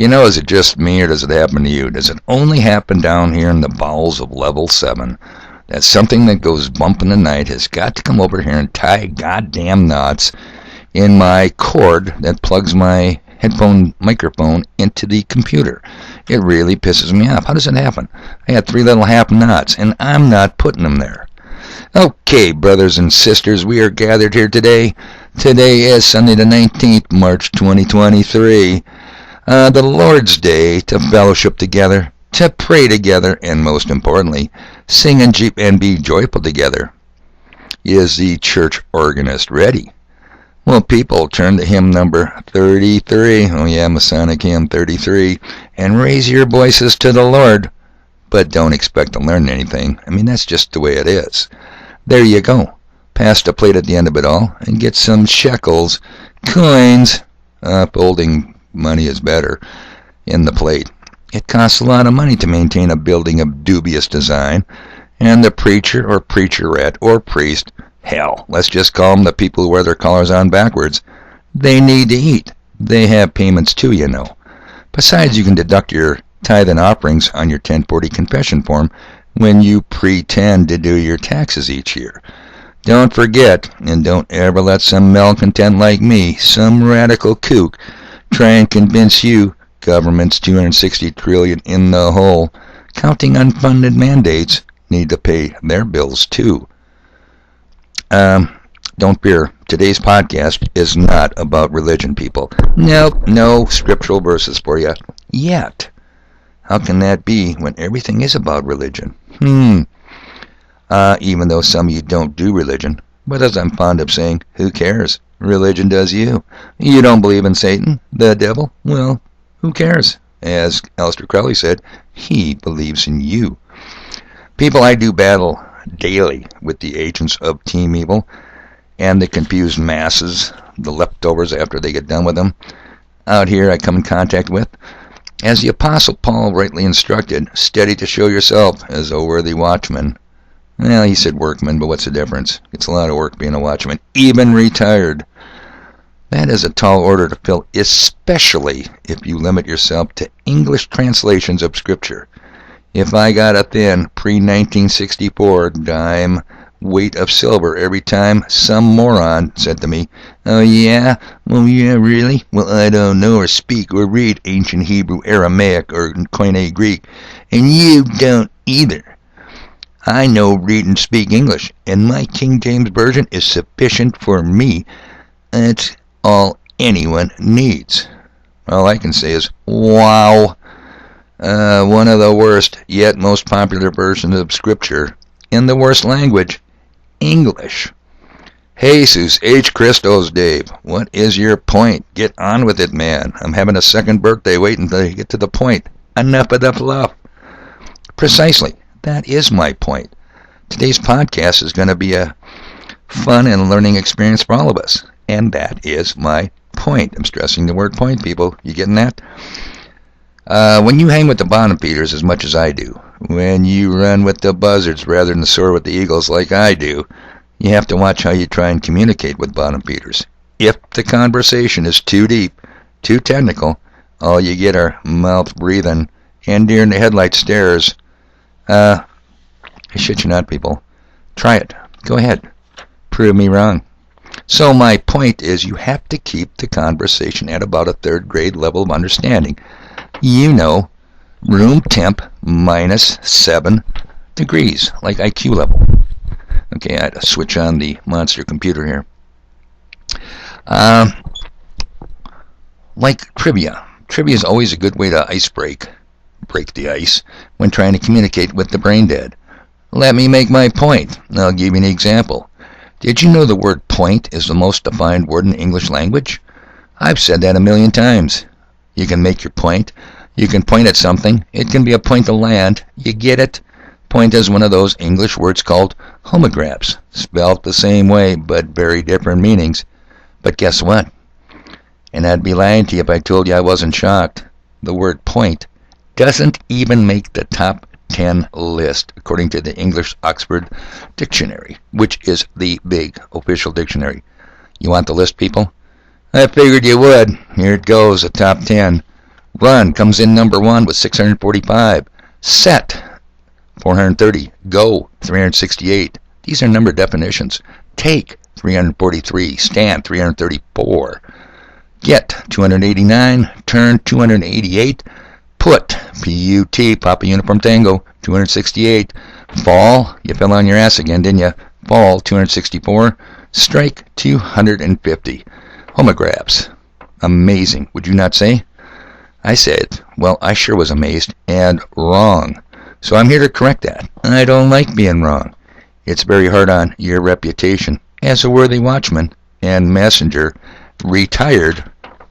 Is it just me, or does it happen to you? Does it only happen down here in the bowels of level 7? That something that goes bump in the night has got to come over here and tie goddamn knots in my cord that plugs my headphone microphone into the computer. It really pisses me off. How does it happen? I had 3 little half knots, and I'm not putting them there. Okay, brothers and sisters, we are gathered here today. Today is Sunday the 19th, March 2023. The Lord's Day, to fellowship together, to pray together, and most importantly, sing and be joyful together. Is the church organist ready? Well, people, turn to hymn number 33. Oh yeah, Masonic hymn 33. And raise your voices to the Lord. But don't expect to learn anything. That's just the way it is. There you go. Pass the plate at the end of it all and get some shekels, coins. Folding money is better in the plate. It costs a lot of money to maintain a building of dubious design. And the preacher or preacherette or priest, hell, let's just call them the people who wear their collars on backwards, they need to eat. They have payments too, Besides, you can deduct your tithe and offerings on your 1040 confession form when you pretend to do your taxes each year. Don't forget, and don't ever let some malcontent like me, some radical kook, try and convince you government's $260 trillion in the hole, counting unfunded mandates, need to pay their bills too. Don't fear. Today's podcast is not about religion, people. Nope, no scriptural verses for you. Yet. How can that be when everything is about religion? Even though some of you don't do religion. But as I'm fond of saying, who cares? Religion does you. You don't believe in Satan, the devil? Well, who cares? As Aleister Crowley said, he believes in you. People, I do battle daily with the agents of Team Evil and the confused masses, the leftovers after they get done with them. Out here I come in contact with, as the Apostle Paul rightly instructed, steady to show yourself as a worthy watchman. Well, he said workman, but what's the difference? It's a lot of work being a watchman, even retired. That is a tall order to fill, especially if you limit yourself to English translations of Scripture. If I got a thin pre-1964 dime weight of silver every time some moron said to me, "Oh yeah? Well, yeah, really? Well, I don't know or speak or read ancient Hebrew, Aramaic, or Koine Greek, and you don't either. I know, read, and speak English, and my King James Version is sufficient for me. That's all anyone needs." All I can say is, wow. One of the worst, yet most popular versions of Scripture, in the worst language, English. Jesus H. Christos, Dave, what is your point? Get on with it, man. I'm having a second birthday. Wait until you get to the point. Enough of the fluff. Precisely. That is my point. Today's podcast is going to be a fun and learning experience for all of us. And that is my point. I'm stressing the word point, people. You getting that? When you hang with the bottom feeders as much as I do, when you run with the buzzards rather than soar with the eagles like I do, you have to watch how you try and communicate with bottom feeders. If the conversation is too deep, too technical, all you get are mouth breathing and deer in the headlight stares. I shit you not, people. Try it. Go ahead. Prove me wrong. So my point is, you have to keep the conversation at about a third grade level of understanding. Room temp minus 7 degrees, like IQ level. Okay, I had to switch on the monster computer here. Like trivia. Trivia is always a good way to break the ice, when trying to communicate with the brain dead. Let me make my point. I'll give you an example. Did you know the word point is the most defined word in the English language? I've said that a million times. You can make your point. You can point at something. It can be a point of land. You get it? Point is one of those English words called homographs, spelled the same way but very different meanings. But guess what? And I'd be lying to you if I told you I wasn't shocked. The word point doesn't even make the top 10 list, according to the English Oxford Dictionary, which is the big official dictionary. You want the list, people? I figured you would. Here it goes, the top 10. Run comes in number 1 with 645. Set, 430. Go, 368. These are number definitions. Take, 343. Stand, 334. Get, 289. Turn, 288. Put, P-U-T, Papa Uniform Tango, 268. Fall, you fell on your ass again, didn't you? Fall, 264. Strike, 250. Homographs. Amazing, would you not say? I said, well, I sure was amazed and wrong. So I'm here to correct that. I don't like being wrong. It's very hard on your reputation as a worthy watchman and messenger, retired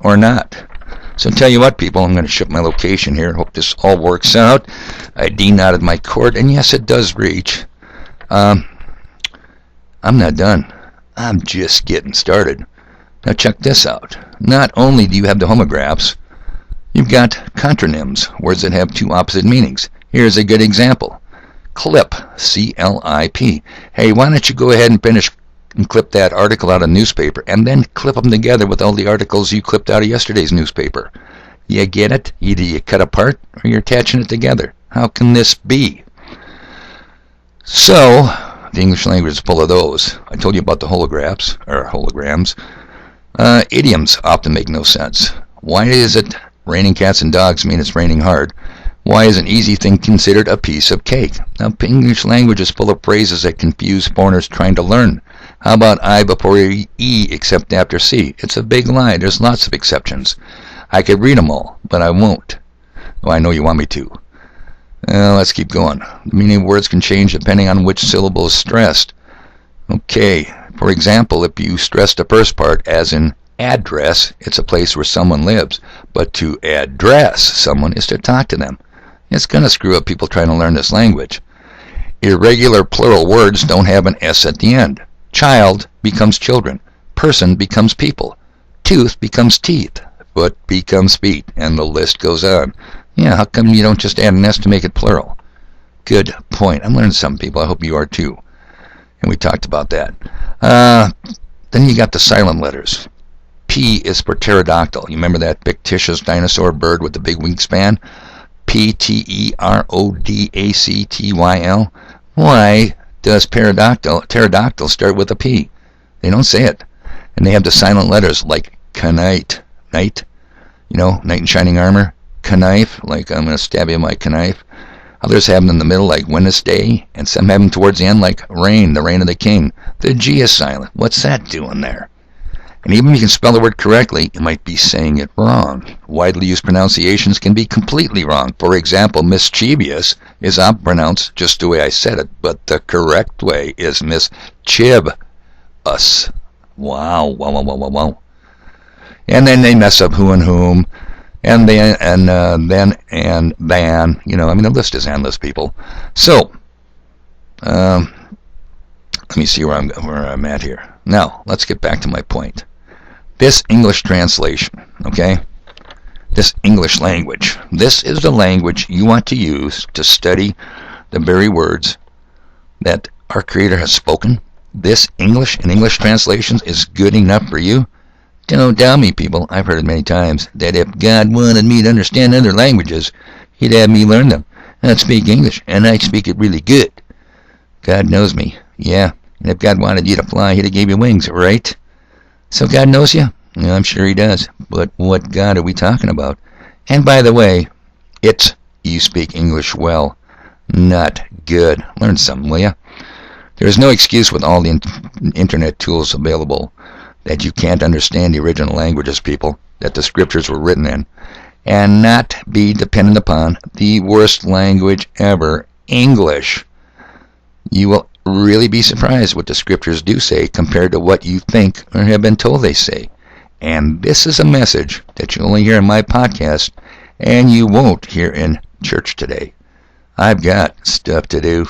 or not. So tell you what, people, I'm going to ship my location here. Hope this all works out. I D-knotted my cord, and yes, it does reach. I'm not done. I'm just getting started. Now check this out. Not only do you have the homographs, you've got contronyms, words that have two opposite meanings. Here's a good example. Clip, C-L-I-P. Hey, why don't you go ahead and finish and clip that article out of newspaper, and then clip them together with all the articles you clipped out of yesterday's newspaper. You get it? Either you cut apart or you're attaching it together. How can this be? So, the English language is full of those. I told you about the holograms. Idioms often make no sense. Why is it raining cats and dogs mean it's raining hard? Why is an easy thing considered a piece of cake? Now, English language is full of phrases that confuse foreigners trying to learn. How about I before E except after C? It's a big lie. There's lots of exceptions. I could read them all, but I won't. Oh, I know you want me to. Let's keep going. The meaning of words can change depending on which syllable is stressed. Okay, for example, if you stress the first part as in address, it's a place where someone lives. But to address someone is to talk to them. It's going to screw up people trying to learn this language. Irregular plural words don't have an S at the end. Child becomes children. Person becomes people. Tooth becomes teeth. Foot becomes feet. And the list goes on. Yeah, how come you don't just add an S to make it plural? Good point. I'm learning something, people. I hope you are too. And we talked about that. Then you got the silent letters. P is for pterodactyl. You remember that fictitious dinosaur bird with the big wingspan? P-T-E-R-O-D-A-C-T-Y-L. Why does pterodactyl start with a P? They don't say it. And they have the silent letters like knight. Knight? You know, knight in shining armor. Knife, like I'm going to stab you with my knife. Others have them in the middle like Wednesday. And some have them towards the end like reign, the reign of the king. The G is silent. What's that doing there? And even if you can spell the word correctly, you might be saying it wrong. Widely used pronunciations can be completely wrong. For example, mischievous is pronounced just the way I said it, but the correct way is mischievous. Wow. And then they mess up who and whom, and then and then. You know, I mean, the list is endless, people. So, let me see where I'm at here. Now, let's get back to my point. This English translation, okay? This English language. This is the language you want to use to study the very words that our Creator has spoken. This English and English translations is good enough for you. Don't doubt me, people. I've heard it many times that if God wanted me to understand other languages, He'd have me learn them. I'd speak English, and I'd speak it really good. God knows me. Yeah. And if God wanted you to fly, He'd have gave you wings, right? So God knows you? Yeah, I'm sure He does. But what God are we talking about? And by the way, it's you speak English well, not good. Learn something, will ya? There is no excuse with all the internet tools available that you can't understand the original languages, people, that the scriptures were written in, and not be dependent upon the worst language ever, English. You will really be surprised what the scriptures do say compared to what you think or have been told they say. And this is a message that you only hear in my podcast and you won't hear in church today. I've got stuff to do.